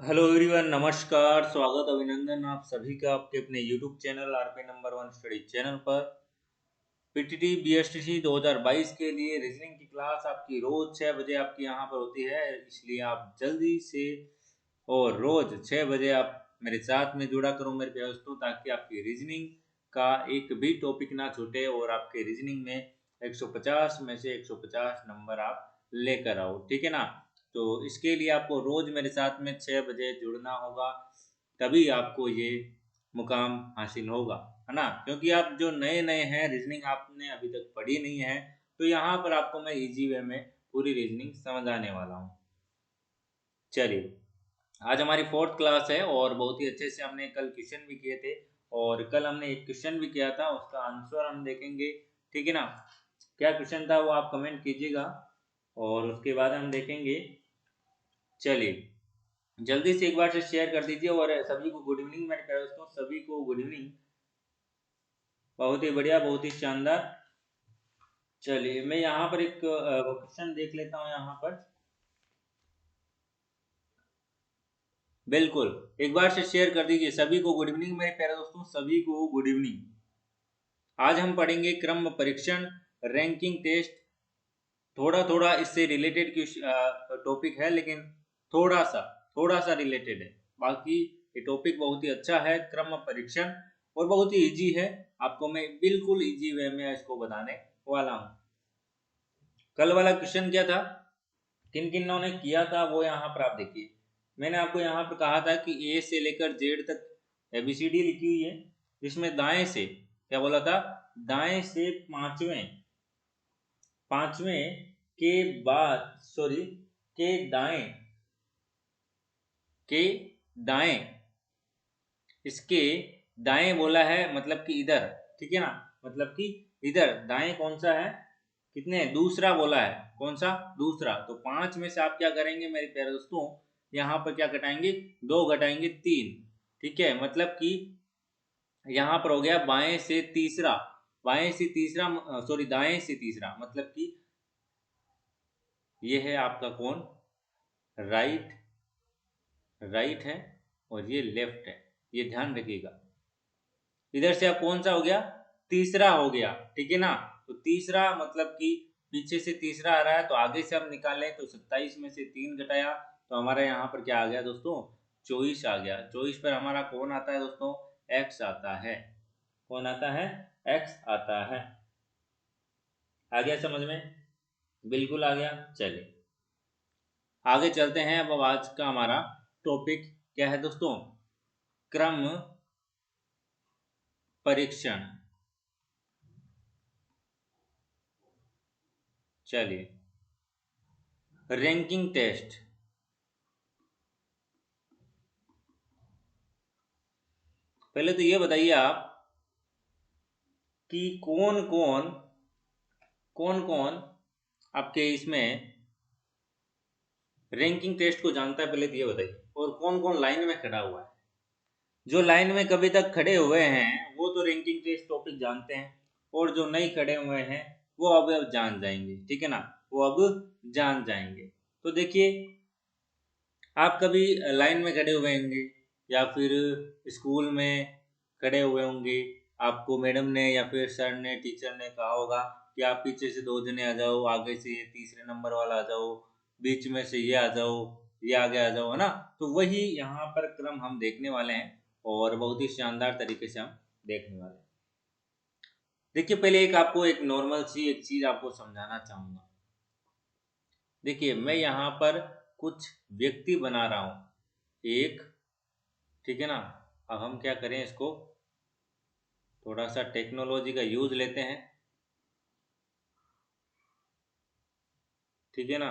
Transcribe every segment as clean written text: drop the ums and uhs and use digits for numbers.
Hello everyone, नमस्कार, स्वागत, अभिनंदन आप सभी का आपके अपने YouTube channel RP number one study channel पर। पीटीटी बीएसटीसी 2022 के लिए रीजनिंग की क्लास आपकी रोज 6 बजे आपकी यहाँ पर होती है, इसलिए आप जल्दी से और रोज 6 बजे आप मेरे साथ में जुड़ा करो मेरे प्यारे दोस्तों, ताकि आपकी रीजनिंग का एक भी टॉपिक ना छूटे और आपके रीजनिंग में 150 में से 150 नंबर आप लेकर आओ। ठीक है ना। तो इसके लिए आपको रोज मेरे साथ में 6 बजे जुड़ना होगा, तभी आपको ये मुकाम हासिल होगा, है ना। क्योंकि आप जो नए नए हैं, रीजनिंग आपने अभी तक पढ़ी नहीं है, तो यहाँ पर आपको मैं इजी वे में पूरी रीजनिंग समझाने वाला हूँ। चलिए, आज हमारी फोर्थ क्लास है और बहुत ही अच्छे से हमने कल क्वेश्चन भी किए थे, और कल हमने एक क्वेश्चन भी किया था, उसका आंसर हम देखेंगे। ठीक है ना। क्या क्वेश्चन था वो आप कमेंट कीजिएगा और उसके बाद हम देखेंगे। चलिए, जल्दी से एक बार से शेयर कर दीजिए और सभी को गुड इवनिंग मेरे प्यारे दोस्तों, सभी को गुड इवनिंग। बहुत ही बढ़िया, बहुत ही शानदार। चलिए, मैं यहाँ पर एक क्वेश्चन देख लेता हूँ यहाँ पर। बिल्कुल, एक बार से शेयर कर दीजिए। सभी को गुड इवनिंग मेरे प्यारे दोस्तों, सभी को गुड इवनिंग। आज हम पढ़ेंगे क्रम परीक्षण रैंकिंग टेस्ट। थोड़ा थोड़ा इससे रिलेटेड टॉपिक है, लेकिन थोड़ा सा रिलेटेड है। बाकी ये टॉपिक बहुत ही अच्छा है, क्रम परीक्षण, और बहुत ही इजी है। आपको मैं बिल्कुल इजी वे में इसको बताने वाला हूँ। कल वाला क्वेश्चन क्या था, किन किन ने किया था, वो यहाँ पर आप देखिए। मैंने आपको यहाँ पर कहा था कि ए से लेकर जेड तक एबीसीडी लिखी हुई है, जिसमें दाएं से क्या बोला था, दाएं से पांचवें के बाद, सॉरी, के दाएं, के दाएं, इसके दाएं बोला है, मतलब कि इधर। ठीक है ना। मतलब कि इधर दाएं कौन सा है, कितने, दूसरा बोला है। कौन सा, दूसरा। तो 5 में से आप क्या करेंगे मेरे प्यारे दोस्तों, यहाँ पर क्या घटाएंगे, 2 घटाएंगे 3। ठीक है, मतलब कि यहाँ पर हो गया बाएं से तीसरा, बाएं से तीसरा, सॉरी, दाएं से तीसरा, मतलब कि ये है आपका कौन, राइट, राइट है, और ये लेफ्ट है। ये ध्यान रखिएगा। इधर से अब कौन सा हो गया, तीसरा हो गया। ठीक है ना। तो तीसरा मतलब कि पीछे से तीसरा आ रहा है, तो आगे से हम निकालें तो 27 में से 3 घटाया, तो हमारा यहाँ पर क्या आ गया दोस्तों, 24 आ गया। 24 पर हमारा कौन आता है दोस्तों, एक्स आता है। कौन आता है, एक्स आता है। आ गया समझ में, बिल्कुल आ गया। चलिए आगे चलते हैं। अब आज का हमारा टॉपिक क्या है दोस्तों, क्रम परीक्षण। चलिए, रैंकिंग टेस्ट। पहले तो ये बताइए आप कि कौन कौन आपके इसमें रैंकिंग टेस्ट को जानता है, पहले तो ये बताइए। और कौन कौन लाइन में खड़ा हुआ है। जो लाइन में कभी तक खड़े हुए हैं वो तो रैंकिंग टेस्ट टॉपिक जानते हैं, और जो नहीं खड़े हुए हैं वो अब जान जाएंगे। ठीक है ना, वो अब जान जाएंगे। तो देखिए, आप कभी लाइन में खड़े हुए होंगे, या फिर स्कूल में खड़े हुए होंगे। आपको मैडम ने या फिर सर ने, टीचर ने कहा होगा कि आप पीछे से 2 जने आ जाओ, आगे से ये तीसरे नंबर वाला आ जाओ, बीच में से ये आ जाओ, ये आगे आ जाओ, है ना। तो वही यहाँ पर क्रम हम देखने वाले हैं, और बहुत ही शानदार तरीके से हम देखने वाले हैं। देखिए, पहले एक आपको एक नॉर्मल सी एक चीज आपको समझाना चाहूंगा। देखिए, मैं यहाँ पर कुछ व्यक्ति बना रहा हूँ एक। ठीक है ना। अब हम क्या करें, इसको थोड़ा सा टेक्नोलॉजी का यूज लेते हैं। ठीक है ना।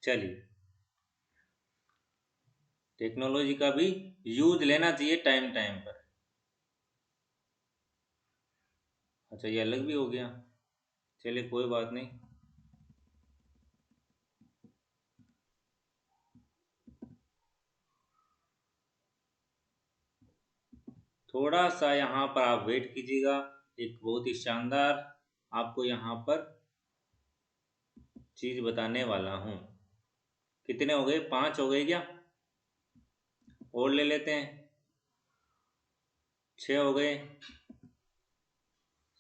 चलिए, टेक्नोलॉजी का भी यूज लेना चाहिए टाइम टाइम पर। अच्छा, ये अलग भी हो गया। चलिए, कोई बात नहीं। थोड़ा सा यहाँ पर आप वेट कीजिएगा, एक बहुत ही शानदार आपको यहाँ पर चीज बताने वाला हूं। कितने हो गए? 5 हो गए क्या? और ले लेते हैं। 6 हो गए,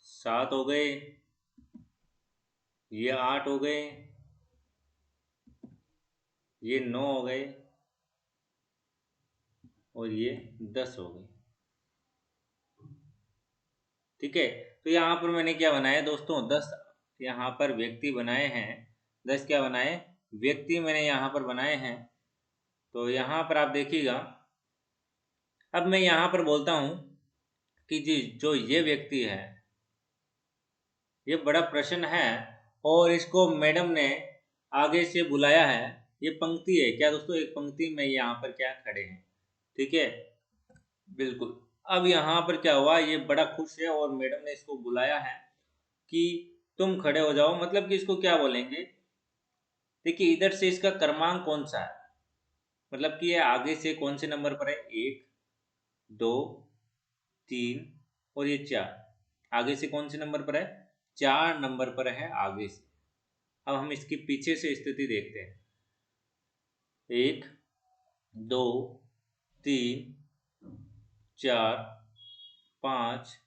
7 हो गए, ये 8 हो गए, ये 9 हो गए और ये 10 हो गए। ठीक है, तो यहाँ पर मैंने क्या बनाया दोस्तों? 10 यहाँ पर व्यक्ति बनाए हैं। 10 क्या बनाए? व्यक्ति मैंने यहाँ पर बनाए हैं। तो यहाँ पर आप देखिएगा, अब मैं यहाँ पर बोलता हूँ कि जी जो ये व्यक्ति है, ये बड़ा प्रश्न है और इसको मैडम ने आगे से बुलाया है। ये पंक्ति है क्या दोस्तों? एक पंक्ति में यहाँ पर क्या खड़े हैं। ठीक है, बिल्कुल। अब यहाँ पर क्या हुआ? ये बड़ा खुश है और मैडम ने इसको बुलाया है कि तुम खड़े हो जाओ। मतलब कि इसको क्या बोलेंगे? देखिए, इधर से इसका क्रमांक कौन सा है, मतलब कि ये आगे से कौन से नंबर पर है? 1, 2, 3 और ये 4। आगे से कौन से नंबर पर है? 4 नंबर पर है आगे से। अब हम इसकी पीछे से स्थिति देखते हैं। 1, 2, 3, 4, 5,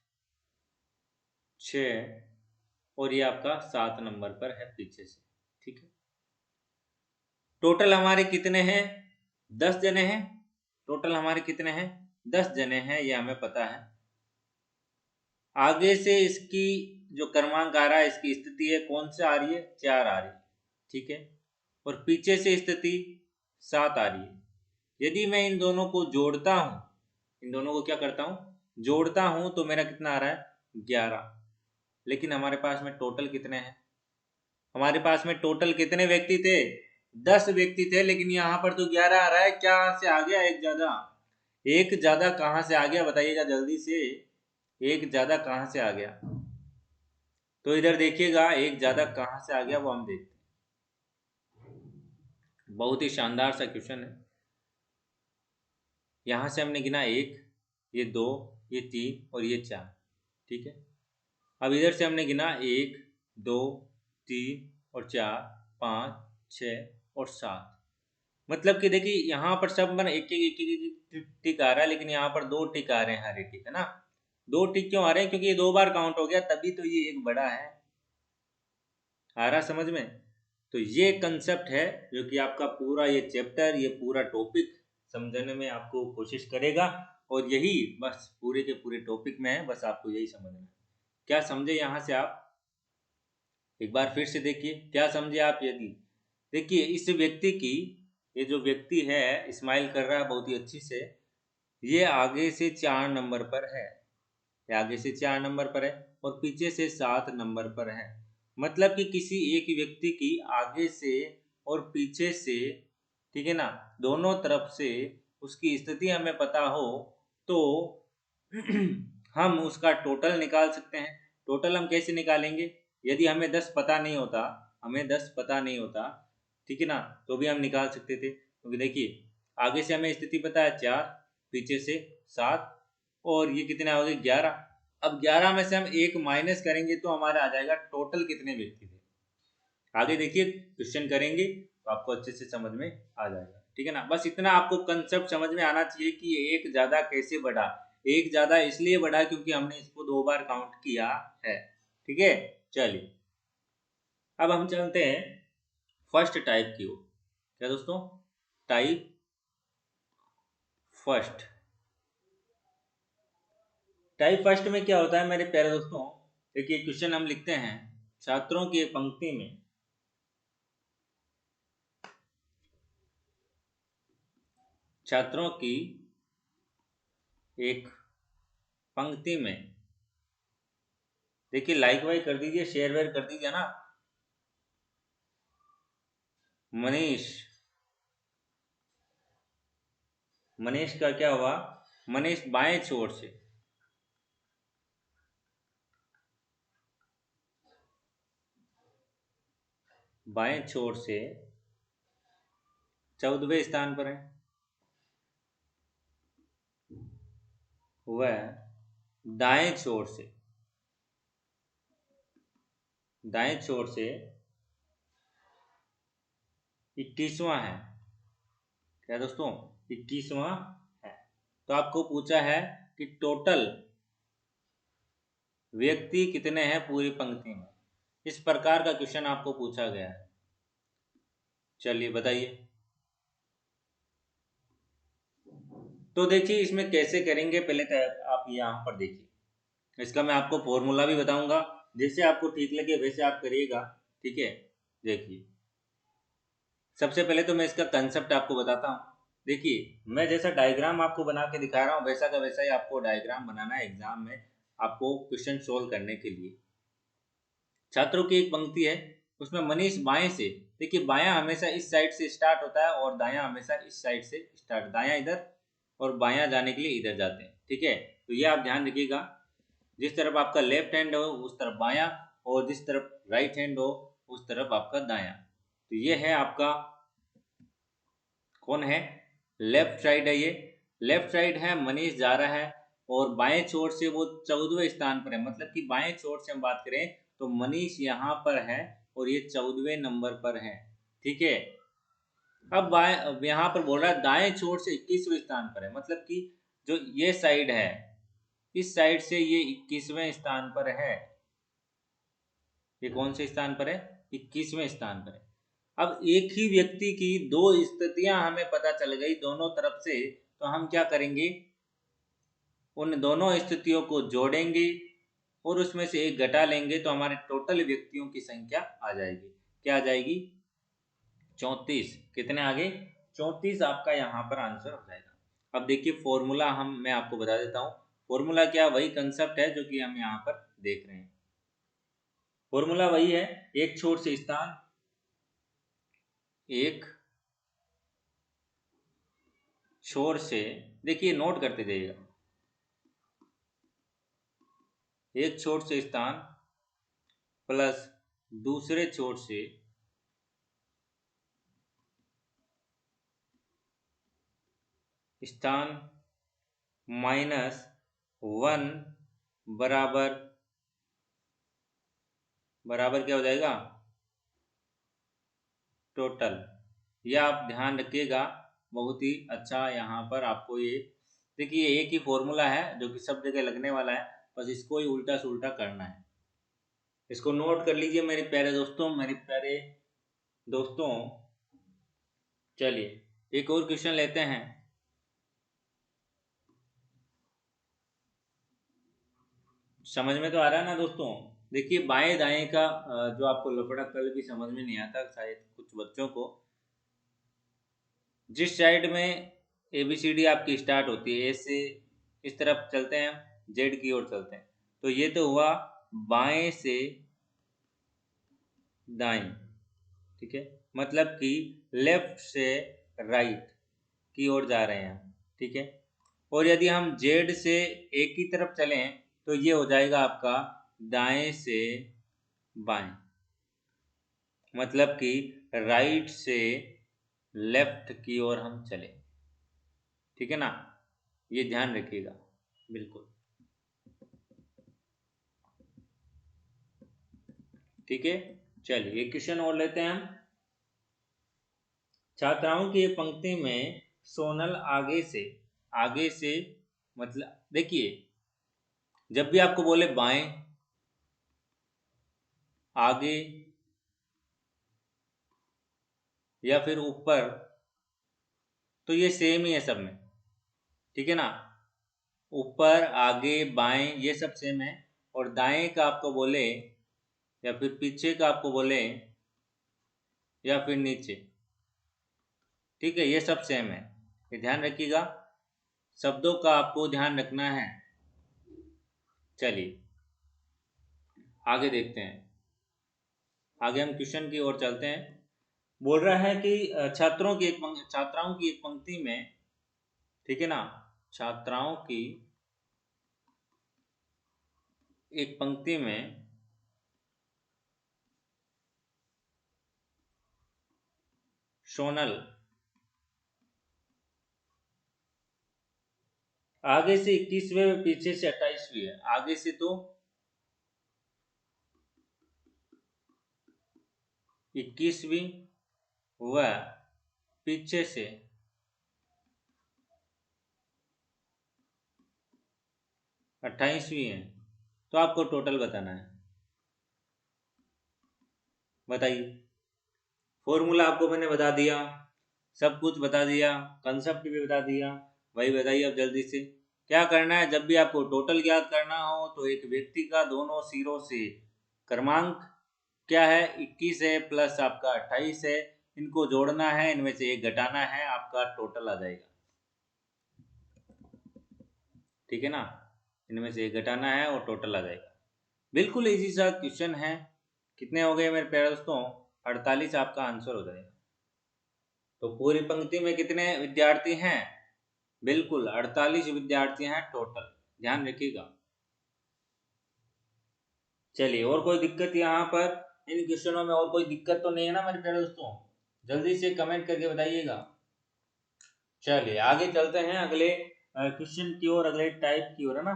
6 और ये आपका 7 नंबर पर है पीछे से। ठीक है, टोटल हमारे कितने हैं? 10 जने हैं। टोटल हमारे कितने हैं? 10 जने हैं, ये हमें पता है। आगे से इसकी जो क्रमांक आ रहा है, इसकी स्थिति है कौन सी आ रही है? 4 आ रही है। ठीक है, और पीछे से स्थिति 7 आ रही है। यदि मैं इन दोनों को जोड़ता हूं, इन दोनों को क्या करता हूं? जोड़ता हूं, तो मेरा कितना आ रहा है? 11। लेकिन हमारे पास में टोटल कितने हैं? हमारे पास में टोटल कितने व्यक्ति थे? 10 व्यक्ति थे, लेकिन यहाँ पर तो 11 आ रहा है। क्या से आ गया? एक ज्यादा। एक ज्यादा कहाँ से आ गया बताइएगा जल्दी से। एक ज्यादा कहाँ से आ गया? तो इधर देखिएगा, एक ज्यादा कहाँ से आ गया वो हम देखते हैं। बहुत ही शानदार सा क्वेश्चन है। यहाँ से हमने गिना 1, ये 2, ये 3 और ये 4। ठीक है, अब इधर से हमने गिना 1, 2, 3 और 4, 5, 6 और 7। मतलब कि देखिए, यहाँ पर सब मन एक टिक आ रहा है, लेकिन यहाँ पर 2 टिक आ रहे हैं हर एक टिक, है ना? 2 टिक क्यों आ रहे हैं? क्योंकि ये 2 बार काउंट हो गया, तभी तो ये एक बड़ा है। आ रहा समझ में? तो ये कंसेप्ट है जो कि आपका पूरा ये चैप्टर, ये पूरा टॉपिक समझने में आपको कोशिश करेगा। और यही बस पूरे के पूरे टॉपिक में है, बस आपको यही समझना है। क्या समझे यहाँ से आप? एक बार फिर से देखिए, क्या समझे आप? यदि देखिए इस व्यक्ति की, ये जो व्यक्ति है स्माइल कर रहा है बहुत ही अच्छी से, ये आगे से 4 नंबर पर है। ये आगे से 4 नंबर पर है और पीछे से 7 नंबर पर है। मतलब कि किसी एक व्यक्ति की आगे से और पीछे से, ठीक है ना, दोनों तरफ से उसकी स्थिति हमें पता हो तो हम उसका टोटल निकाल सकते हैं। टोटल हम कैसे निकालेंगे? यदि हमें 10 पता नहीं होता, हमें 10 पता नहीं होता, ठीक है ना, तो भी हम निकाल सकते थे। क्योंकि देखिए, आगे से हमें स्थिति पता है 4, पीछे से 7 और ये कितने हो गए? 11। अब 11 में से हम 1 माइनस करेंगे तो हमारा आ जाएगा टोटल कितने व्यक्ति थे। आगे देखिए, क्वेश्चन करेंगे तो आपको अच्छे से समझ में आ जाएगा। ठीक है ना, बस इतना आपको कंसेप्ट समझ में आना चाहिए कि एक ज्यादा कैसे बढ़ा। एक ज्यादा इसलिए बढ़ा क्योंकि हमने इसको 2 बार काउंट किया है। ठीक है, चलिए अब हम चलते हैं फर्स्ट टाइप की ओर। क्या दोस्तों? Type first. टाइप फर्स्ट में क्या होता है मेरे प्यारे दोस्तों? देखिए, क्वेश्चन हम लिखते हैं छात्रों की पंक्ति में, छात्रों की एक पंक्ति में। देखिए, लाइक वाइक कर दीजिए, शेयर वेयर कर दीजिए ना। मनीष, मनीष का क्या हुआ? मनीष बाएं छोर से, बाएं छोर से 14वें स्थान पर है। वह दाएं छोर से, दाएं छोर से 21वां है। क्या दोस्तों? 21वां है। तो आपको पूछा है कि टोटल व्यक्ति कितने हैं पूरी पंक्ति में। इस प्रकार का क्वेश्चन आपको पूछा गया है। चलिए बताइए। तो देखिए इसमें कैसे करेंगे, पहले तो आप यहाँ पर देखिए। इसका मैं आपको फॉर्मूला भी बताऊंगा, जैसे आपको ठीक लगे वैसे आप करिएगा। ठीक है, देखिए सबसे पहले तो मैं इसका कंसेप्ट आपको बताता हूँ। देखिए मैं जैसा डायग्राम आपको बना के दिखा रहा हूँ वैसा का वैसा ही आपको डायग्राम बनाना है एग्जाम में, आपको क्वेश्चन सोल्व करने के लिए। छात्रों की एक पंक्ति है, उसमें मनीष बाएं से, देखिए बायां हमेशा इस साइड से स्टार्ट होता है और दायां हमेशा इस साइड से स्टार्ट, दायां इधर और बायां जाने के लिए इधर जाते हैं। ठीक है, तो ये आप ध्यान रखिएगा। जिस तरफ आपका लेफ्ट हैंड हो उस तरफ बायां, और जिस तरफ राइट हैंड हो उस तरफ आपका दायां। तो ये है आपका, कौन है? लेफ्ट साइड है ये। लेफ्ट साइड है, मनीष जा रहा है और बाएं छोर से वो 14वें स्थान पर है। मतलब कि बाएं छोर से हम बात करें तो मनीष यहाँ पर है और ये 14वें नंबर पर है। ठीक है, अब यहाँ पर बोल रहा है दाएं छोर से 21वें स्थान पर है। मतलब कि जो ये साइड है, इस साइड से ये 21वें स्थान पर है। ये कौन से स्थान पर है? 21वें स्थान पर है। अब एक ही व्यक्ति की दो स्थितियां हमें पता चल गई दोनों तरफ से, तो हम क्या करेंगे, उन दोनों स्थितियों को जोड़ेंगे और उसमें से एक घटा लेंगे तो हमारे टोटल व्यक्तियों की संख्या आ जाएगी। क्या आ जाएगी? 34। कितने आगे? 34 आपका यहाँ पर आंसर हो जाएगा। अब देखिए फॉर्मूला मैं आपको बता देता हूँ। फॉर्मूला क्या? वही कंसेप्ट है जो कि हम यहाँ पर देख रहे हैं। फॉर्मूला वही है, एक छोर से स्थान, एक छोर से, देखिए नोट करते जाइएगा, एक छोर से स्थान प्लस दूसरे छोर से स्थान माइनस 1 बराबर बराबर क्या हो जाएगा? टोटल। यह आप ध्यान रखिएगा, बहुत ही अच्छा। यहाँ पर आपको ये देखिए एक ही फॉर्मूला है जो कि सब जगह लगने वाला है, बस इसको ही उल्टा सुल्टा करना है। इसको नोट कर लीजिए मेरे प्यारे दोस्तों, मेरे प्यारे दोस्तों। चलिए एक और क्वेश्चन लेते हैं। समझ में तो आ रहा है ना दोस्तों? देखिए बाएं दाएं का जो आपको लफड़ा कल भी समझ में नहीं आता शायद कुछ बच्चों को। जिस साइड में ABCD आपकी स्टार्ट होती है, ए से इस तरफ चलते हैं, जेड की ओर चलते हैं, तो ये तो हुआ बाएं से दाएं। ठीक है, मतलब कि लेफ्ट से राइट की ओर जा रहे हैं। ठीक है, और यदि हम जेड से एक की तरफ चलें तो ये हो जाएगा आपका दाएं से बाएं। मतलब कि राइट से लेफ्ट की ओर हम चले। ठीक है ना, ये ध्यान रखिएगा बिल्कुल। ठीक है, चलिए एक क्वेश्चन और लेते हैं हम। छात्राओं की पंक्ति में सोनल आगे से मतलब देखिए जब भी आपको बोले बाएं, आगे या फिर ऊपर, तो ये सेम ही है सब में। ठीक है ना, ऊपर आगे बाएं ये सब सेम है। और दाएं का आपको बोले या फिर पीछे का आपको बोले या फिर नीचे, ठीक है, ये सब सेम है। ये ध्यान रखिएगा, शब्दों का आपको ध्यान रखना है। चलिए आगे देखते हैं, आगे हम क्वेश्चन की ओर चलते हैं। बोल रहा है कि छात्राओं की एक पंक्ति में, ठीक है ना, छात्राओं की एक पंक्ति में सोनल आगे से 21वें, पीछे से 28वीं है। आगे से तो 21वीं वह पीछे से 28वीं है, तो आपको टोटल बताना है। बताइए। फॉर्मूला आपको मैंने बता दिया, सब कुछ बता दिया, कंसेप्ट भी बता दिया। वही बताइए अब जल्दी से क्या करना है। जब भी आपको टोटल याद करना हो तो एक व्यक्ति का दोनों सिरों से क्रमांक क्या है, 21 है प्लस आपका 28 है, इनको जोड़ना है, इनमें से एक घटाना है, आपका टोटल आ जाएगा। ठीक है ना, इनमें से एक घटाना है और टोटल आ जाएगा। बिल्कुल इजी सा क्वेश्चन है। कितने हो गए मेरे प्यारे दोस्तों? 48 आपका आंसर हो जाएगा। तो पूरी पंक्ति में कितने विद्यार्थी हैं? बिल्कुल 48 विद्यार्थी हैं टोटल, ध्यान रखिएगा। चलिए, और कोई दिक्कत यहाँ पर इन क्वेश्चनों में? और कोई दिक्कत तो नहीं है ना मेरे प्यारे दोस्तों? जल्दी से कमेंट करके बताइएगा। चलिए आगे चलते हैं अगले क्वेश्चन की ओर, अगले टाइप की ओर, है ना?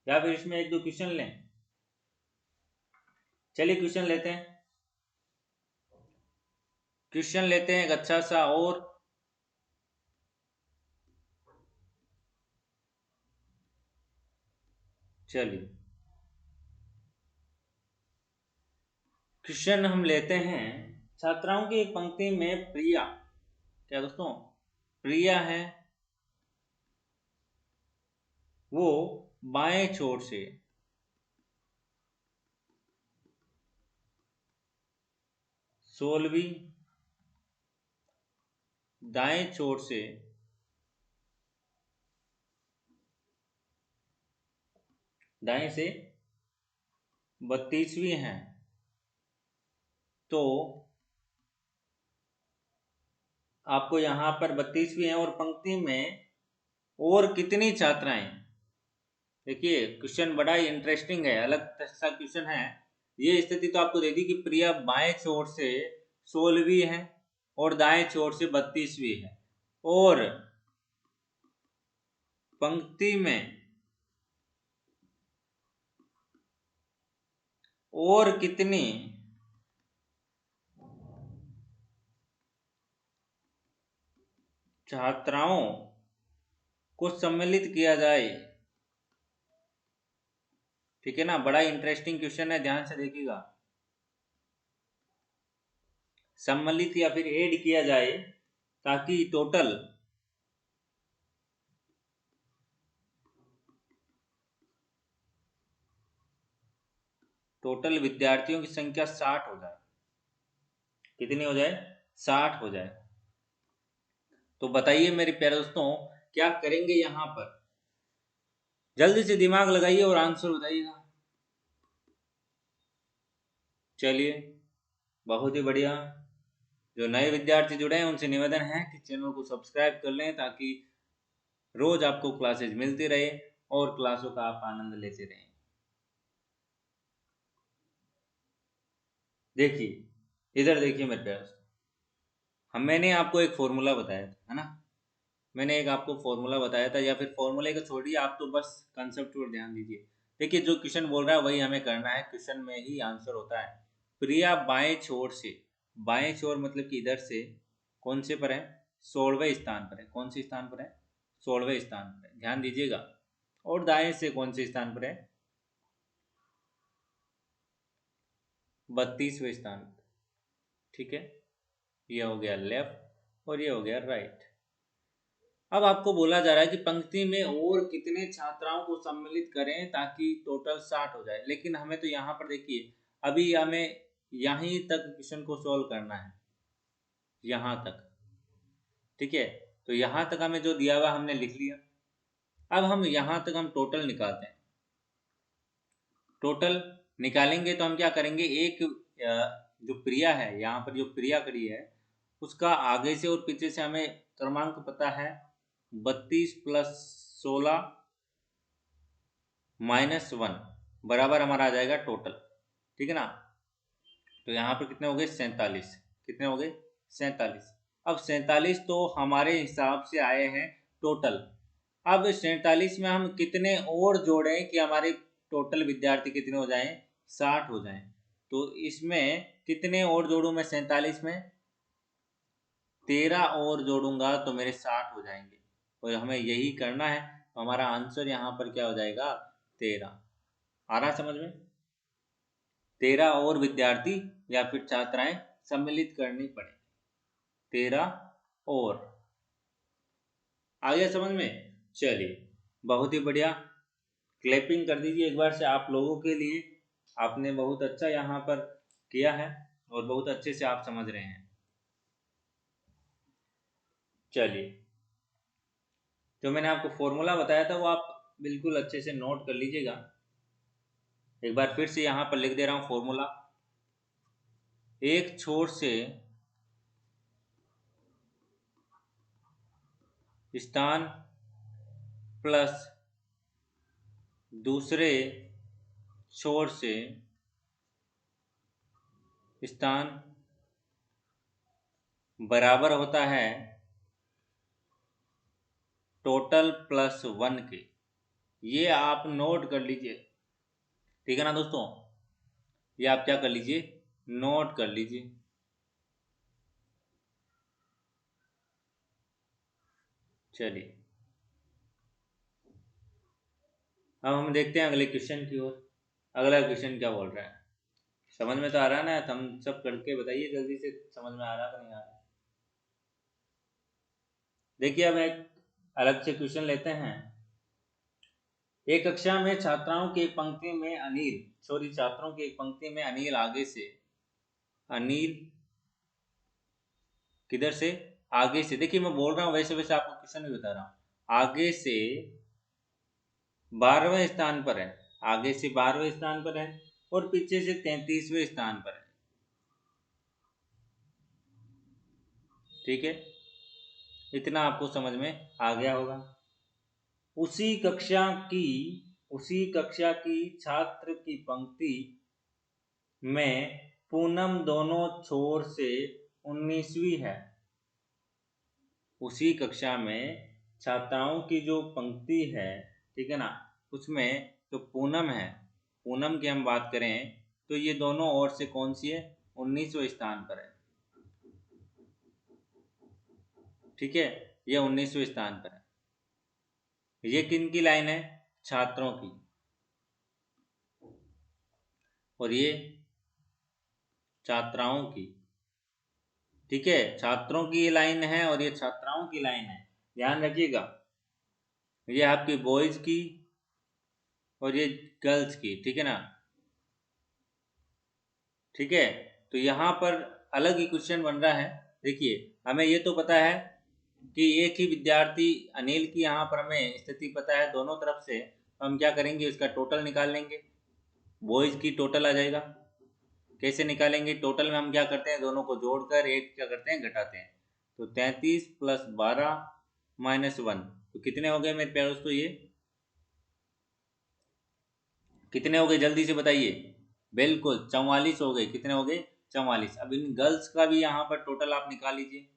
या फिर इसमें एक दो क्वेश्चन लें? चलिए क्वेश्चन लेते हैं, क्वेश्चन लेते हैं एक अच्छा सा। और चलिए क्वेश्चन हम लेते हैं। छात्राओं की एक पंक्ति में प्रिया, क्या दोस्तों, प्रिया है, वो बाएं छोर से 16वीं, दाएं छोर से दाएं से 32वीं है। तो आपको यहाँ पर 32वीं है और पंक्ति में और कितनी छात्राएं। देखिए क्वेश्चन बड़ा ही इंटरेस्टिंग है, अलग सा क्वेश्चन है। ये स्थिति तो आपको दे दी कि प्रिया बाएं छोर से 16वीं है और दाएं छोर से 32वीं है, और पंक्ति में और कितनी छात्राओं को सम्मिलित किया जाए। ठीक है ना, बड़ा इंटरेस्टिंग क्वेश्चन है, ध्यान से देखिएगा। सम्मिलित या फिर ऐड किया जाए ताकि टोटल विद्यार्थियों की संख्या 60 हो जाए। कितनी हो जाए? 60 हो जाए। तो बताइए मेरे प्यारे दोस्तों, क्या करेंगे यहाँ पर? जल्दी से दिमाग लगाइए और आंसर बताइएगा। चलिए बहुत ही बढ़िया। जो नए विद्यार्थी जुड़े हैं उनसे निवेदन है कि चैनल को सब्सक्राइब कर लें ताकि रोज आपको क्लासेज मिलती रहे और क्लासों का आप आनंद लेते रहें। देखिए इधर देखिए मेरे प्यारे दोस्तों, मैंने आपको एक फॉर्मूला बताया था, है ना? मैंने एक आपको फॉर्मूला बताया था, या फिर फॉर्मूले को छोड़िए, आप तो बस कंसेप्ट पर ध्यान दीजिए। देखिए जो क्वेश्चन बोल रहा है वही हमें करना है, क्वेश्चन में ही आंसर होता है। प्रिया बाएं छोर से, बाएं छोर मतलब कि इधर से कौन से पर है? 16वें स्थान पर है। कौन से स्थान पर है? 16वें स्थान पर है, ध्यान दीजिएगा। और दाएं से कौन से स्थान पर है? 32वें स्थान पर। ठीक है, ये हो गया लेफ्ट और ये हो गया राइट। अब आपको बोला जा रहा है कि पंक्ति में और कितने छात्राओं को सम्मिलित करें ताकि टोटल 60 हो जाए। लेकिन हमें तो यहाँ पर देखिए, अभी हमें यहीं तक क्वेश्चन को सॉल्व करना है, यहाँ तक। ठीक है, तो यहाँ तक हमें जो दिया हुआ हमने लिख लिया। अब हम यहाँ तक हम टोटल निकालते हैं। टोटल निकालेंगे तो हम क्या करेंगे, एक जो प्रिया है, यहाँ पर जो प्रिया खड़ी है, उसका आगे से और पीछे से हमें क्रमांक पता है। 32 प्लस 16 -1 बराबर हमारा आ जाएगा टोटल। ठीक है ना? तो यहाँ पर कितने हो गए? 47। कितने हो गए? 47। अब 47 तो हमारे हिसाब से आए हैं टोटल। अब 47 में हम कितने और जोड़ें कि हमारे टोटल विद्यार्थी कितने हो जाएं? 60 हो जाएं। तो इसमें कितने और जोड़ूं मैं 47 में? 13 और जोड़ूंगा तो मेरे 60 हो जाएंगे, और हमें यही करना है। तो हमारा आंसर यहाँ पर क्या हो जाएगा, 13। आ रहा समझ में? 13 और विद्यार्थी या फिर छात्राएं सम्मिलित करनी पड़े, 13 और। आ गया समझ में? चलिए, बहुत ही बढ़िया। क्लैपिंग कर दीजिए एक बार से आप लोगों के लिए। आपने बहुत अच्छा यहाँ पर किया है और बहुत अच्छे से आप समझ रहे हैं। चलिए, जो मैंने आपको फॉर्मूला बताया था वो आप बिल्कुल अच्छे से नोट कर लीजिएगा। एक बार फिर से यहाँ पर लिख दे रहा हूँ फॉर्मूला। एक छोर से स्थान प्लस दूसरे छोर से स्थान बराबर होता है टोटल प्लस 1 के। ये आप नोट कर लीजिए, ठीक है ना दोस्तों? ये आप क्या कर लीजिए, नोट कर लीजिए। चलिए, अब हम देखते हैं अगले क्वेश्चन की ओर। अगला क्वेश्चन क्या बोल रहा है, समझ में तो आ रहा है ना? हम सब करके बताइए जल्दी से, समझ में आ रहा कि नहीं आ रहा। देखिए, अब एक अलग से क्वेश्चन लेते हैं। एक कक्षा में छात्राओं की एक पंक्ति में छात्रों की एक पंक्ति में अनिल आगे से, अनिल किधर से, आगे से। देखिए, मैं बोल रहा हूँ वैसे वैसे आपको क्वेश्चन भी बता रहा हूँ। आगे से 12वें स्थान पर है, आगे से 12वें स्थान पर है, और पीछे से 33वें स्थान पर है। ठीक है, इतना आपको समझ में आ गया होगा। उसी कक्षा की छात्र की पंक्ति में पूनम दोनों छोर से 19वीं है। उसी कक्षा में छात्राओं की जो पंक्ति है, ठीक है ना, उसमें जो पूनम है, पूनम की हम बात करें तो ये दोनों ओर से कौन सी है, 19वें स्थान पर है। ठीक है, ये 19वें स्थान पर है। ये किन की लाइन है, छात्रों की, और ये छात्राओं की। ठीक है, छात्रों की ये लाइन है और ये छात्राओं की लाइन है, ध्यान रखिएगा। ये आपकी बॉयज की और ये गर्ल्स की, ठीक है ना? ठीक है, तो यहाँ पर अलग ही क्वेश्चन बन रहा है। देखिए, हमें ये तो पता है कि एक ही विद्यार्थी अनिल की यहाँ पर हमें स्थिति पता है दोनों तरफ से। हम क्या करेंगे, इसका टोटल निकाल लेंगे। बॉयज की टोटल आ जाएगा। कैसे निकालेंगे, टोटल में हम क्या करते हैं, दोनों को जोड़कर एक क्या करते हैं, घटाते हैं। तो 33 + 12 - 1, तो कितने हो गए मेरे प्यारे दोस्तों, ये कितने हो गए, जल्दी से बताइए। बिल्कुल 44 हो गए। कितने हो गए, 44। अब इन गर्ल्स का भी यहाँ पर टोटल आप निकाल लीजिए।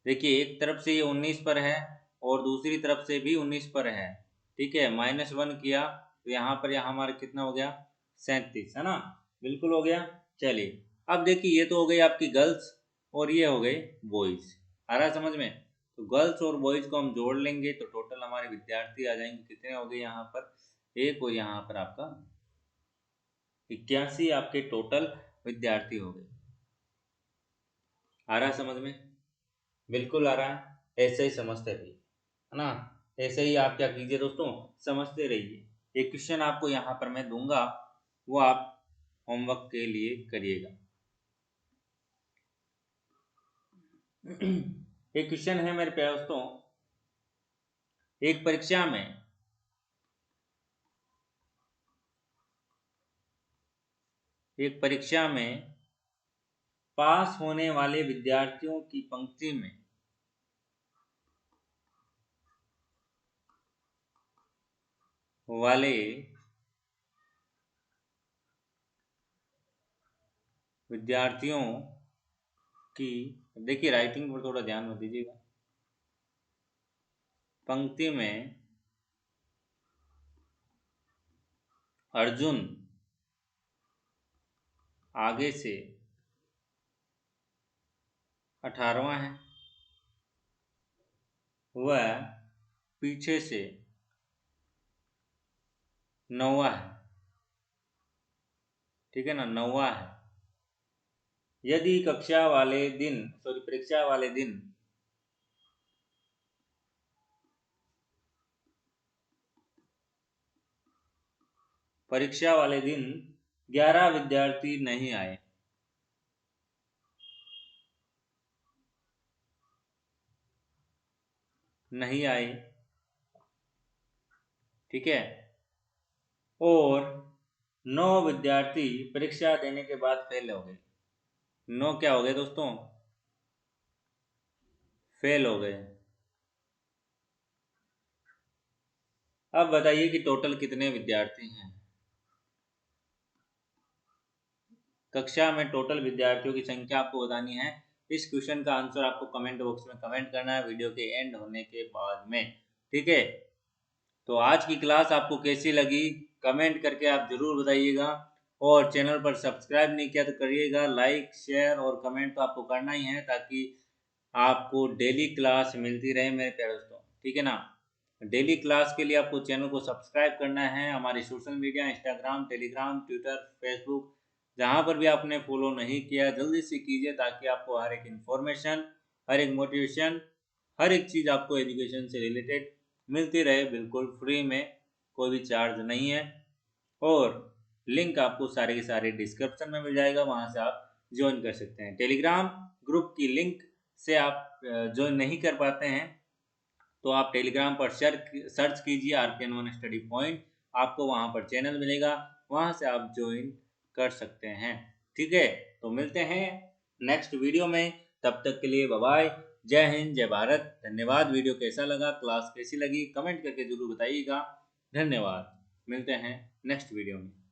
देखिए, एक तरफ से ये 19 पर है और दूसरी तरफ से भी 19 पर है। ठीक है, -1 किया तो यहाँ पर हमारा कितना हो गया, 37, है ना? बिल्कुल हो गया। चलिए, अब देखिए, ये तो हो गई आपकी गर्ल्स और ये हो गए बॉयज। आ रहा समझ में? तो गर्ल्स और बॉयज को हम जोड़ लेंगे तो टोटल हमारे विद्यार्थी आ जाएंगे। कितने हो गए यहाँ पर, एक, और यहाँ पर आपका 81 आपके टोटल विद्यार्थी हो गए। आ रहा समझ में? बिल्कुल आ रहा है। ऐसे ही समझते रहिए, है ना? ऐसे ही आप क्या कीजिए दोस्तों, समझते रहिए। एक क्वेश्चन आपको यहाँ पर मैं दूंगा, वो आप होमवर्क के लिए करिएगा। एक क्वेश्चन है मेरे प्यारे दोस्तों, एक परीक्षा में पास होने वाले विद्यार्थियों की पंक्ति में वाले विद्यार्थियों की, देखिए राइटिंग पर थोड़ा ध्यान मत दीजिएगा, पंक्ति में अर्जुन आगे से 18वां है, वह पीछे से 9वां है। ठीक है ना, 9वां है। यदि परीक्षा वाले दिन परीक्षा वाले दिन 11 विद्यार्थी नहीं आए, ठीक है, और 9 विद्यार्थी परीक्षा देने के बाद फेल हो गए। 9 क्या हो गए दोस्तों? फेल हो गए। अब बताइए कि टोटल कितने विद्यार्थी हैं। कक्षा में टोटल विद्यार्थियों की संख्या आपको बतानी है। इस क्वेश्चन का आंसर आपको कमेंट बॉक्स में कमेंट करना है वीडियो के एंड होने के बाद में। ठीक है, तो आज की क्लास आपको कैसी लगी कमेंट करके आप जरूर बताइएगा, और चैनल पर सब्सक्राइब नहीं किया तो करिएगा। लाइक शेयर और कमेंट तो आपको करना ही है, ताकि आपको डेली क्लास मिलती रहे मेरे प्यारे दोस्तों। ठीक है ना, डेली क्लास के लिए आपको चैनल को सब्सक्राइब करना है। हमारे social media Instagram, Telegram, Twitter, Facebook, जहाँ पर भी आपने फॉलो नहीं किया जल्दी से कीजिए, ताकि आपको हर एक इन्फॉर्मेशन, हर एक मोटिवेशन, हर एक चीज़ आपको एजुकेशन से रिलेटेड मिलती रहे, बिल्कुल फ्री में, कोई भी चार्ज नहीं है। और लिंक आपको सारे के सारे डिस्क्रिप्शन में मिल जाएगा, वहाँ से आप ज्वाइन कर सकते हैं। टेलीग्राम ग्रुप की लिंक से आप ज्वाइन नहीं कर पाते हैं तो आप टेलीग्राम पर सर्च कीजिए RPN1 स्टडी पॉइंट, आपको वहाँ पर चैनल मिलेगा, वहाँ से आप ज्वाइन कर सकते हैं। ठीक है, तो मिलते हैं नेक्स्ट वीडियो में, तब तक के लिए बाय बाय। जय हिंद, जय भारत, धन्यवाद। वीडियो कैसा लगा, क्लास कैसी लगी, कमेंट करके जरूर बताइएगा। धन्यवाद, मिलते हैं नेक्स्ट वीडियो में।